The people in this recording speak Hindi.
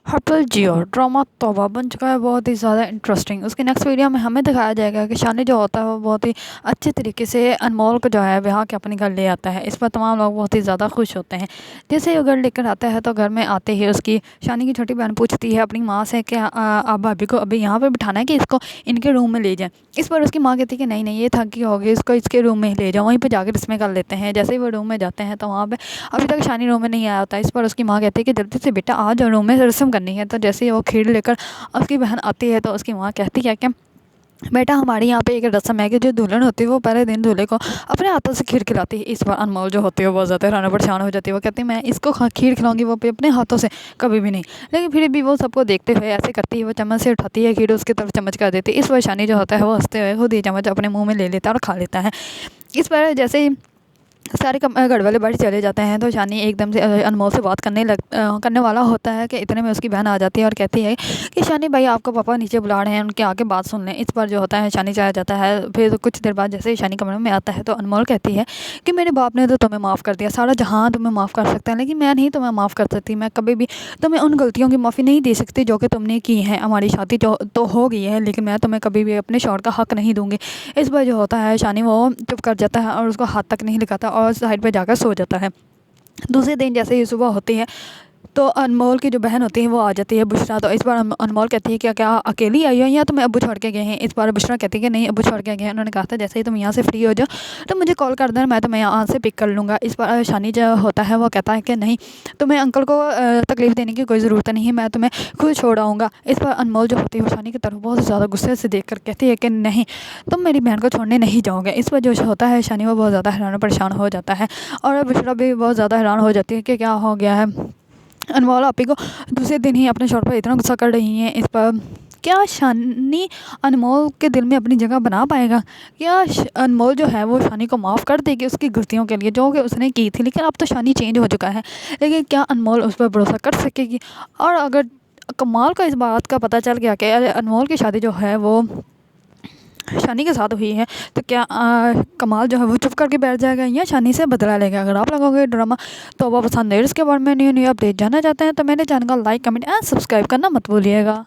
हर्पल जियो ड्रामा तौबा बन चुका है बहुत ही ज़्यादा इंटरेस्टिंग। उसके नेक्स्ट वीडियो में हमें दिखाया जाएगा कि शानी जो होता है वो बहुत ही अच्छे तरीके से अनमोल को जो है ब्याह के अपने घर ले आता है। इस पर तमाम लोग बहुत ही ज़्यादा खुश होते हैं। जैसे ही वो घर लेकर आता है तो घर में आते ही उसकी शानी की छोटी बहन पूछती है अपनी माँ से कि आप भाभी को अभी यहाँ पर बिठाना है कि इसको इनके रूम में ले जाएं। इस पर उसकी माँ कहती है कि नहीं नहीं, ये थकी होगी, इसको इसके रूम में ही ले जाओ, वहीं पर जाकर इसमें कर लेते हैं। जैसे ही वो रूम में जाते हैं तो वहाँ पर अभी तक शानी रूम में नहीं आया होता। इस पर उसकी माँ कहती है कि जल्दी से बेटा आ जाओ, रूम में रस्म करनी है। तो जैसे ही वो खीर लेकर उसकी बहन आती है तो उसकी माँ कहती है कि बेटा हमारे यहाँ पे एक रस्म है कि जो दुल्हन होती है वो पहले दिन दूल्हे को अपने हाथों से खीर खिलाती है। इस बार अनमोल जो होती है वो बहुत ज़्यादा हैरान परेशान हो जाती है। वो कहती है मैं इसको खीर खिलाऊंगी, वो अपने हाथों से कभी भी नहीं। लेकिन फिर भी वो सबको देखते हुए ऐसे करती है, वो चम्मच से उठाती है खीर, उसकी तरफ चम्मच कर देती है। इस परेशानी जो होता है वो हंसते हुए खुद ही चम्मच अपने मुँह में ले लेता है और खा लेता है। इस पर जैसे ही सारे घर वाले बाहर चले जाते हैं तो शानी एकदम से अनमोल से बात करने वाला होता है कि इतने में उसकी बहन आ जाती है और कहती है कि शानी भाई आपका पापा नीचे बुला रहे हैं, उनके आके बात सुन लें। इस पर जो होता है शानी चला जाता है। फिर कुछ देर बाद जैसे ही शानी कमरे में आता है तो अनमोल कहती है कि मेरे बाप ने तो तुम्हें माफ़ कर दिया, सारा जहाँ तुम्हें माफ़ कर सकता है, लेकिन मैं नहीं तुम्हें माफ़ कर सकती। मैं कभी भी तुम्हें उन गलतियों की माफ़ी नहीं दे सकती जो कि तुमने की हैं। हमारी शादी जो तो हो गई है, लेकिन मैं तुम्हें कभी भी अपने शौहर का हक़ नहीं दूँगी। इस पर जो होता है शानी वो चुप कर जाता है और उसको हाथ तक नहीं लगाता और साइड पर जाकर सो जाता है। दूसरे दिन जैसे ही सुबह होती है तो अनमोल की जो बहन होती है वो आ जाती है, बुशरा। तो इस बार अनमोल कहती है कि क्या अकेली आई हो या तुम्हें अब्बू छोड़ के गए हैं। इस बार बुशरा कहती है कि नहीं, अब्बू छोड़ के गए हैं। उन्होंने कहा था जैसे ही तुम यहाँ से फ्री हो जाओ तो मुझे कॉल कर देना, मैं तुम्हें यहाँ से पिक कर लूँगा। इस बार शानी जो होता है वो कहता है कि नहीं, तुम्हें अंकल को तकलीफ़ देने की कोई ज़रूरत नहीं है, मैं तुम्हें खुद छोड़ आऊँगा। इस पर अनमोल जो होती है वो शानी की तरफ बहुत ज़्यादा गुस्से से देख कर कहती है कि नहीं, तुम मेरी बहन को छोड़ने नहीं जाओगे। इस पर जो होता है शानी वो बहुत ज़्यादा हैरान परेशान हो जाता है और बुशरा भी बहुत ज़्यादा हैरान हो जाती है कि क्या हो गया है। अनमोल आपी को दूसरे दिन ही अपने शौहर पर इतना गुस्सा कर रही हैं। इस पर क्या शानी अनमोल के दिल में अपनी जगह बना पाएगा? क्या अनमोल जो है वो शानी को माफ़ कर देगी उसकी गलतियों के लिए जो कि उसने की थी? लेकिन अब तो शानी चेंज हो चुका है, लेकिन क्या अनमोल उस पर भरोसा कर सकेगी? और अगर कमाल को इस बात का पता चल गया कि अनमोल की शादी जो है वो शानी के साथ हुई है, तो क्या कमाल जो है वो चुप करके बैठ जाएगा या शानी से बदला लेगा? अगर आप लोगों को ड्रामा तो वो पसंद है, इसके बारे में न्यू न्यू अपडेट जानना चाहते हैं तो मेरे चैनल को लाइक कमेंट एंड सब्सक्राइब करना मत भूलिएगा।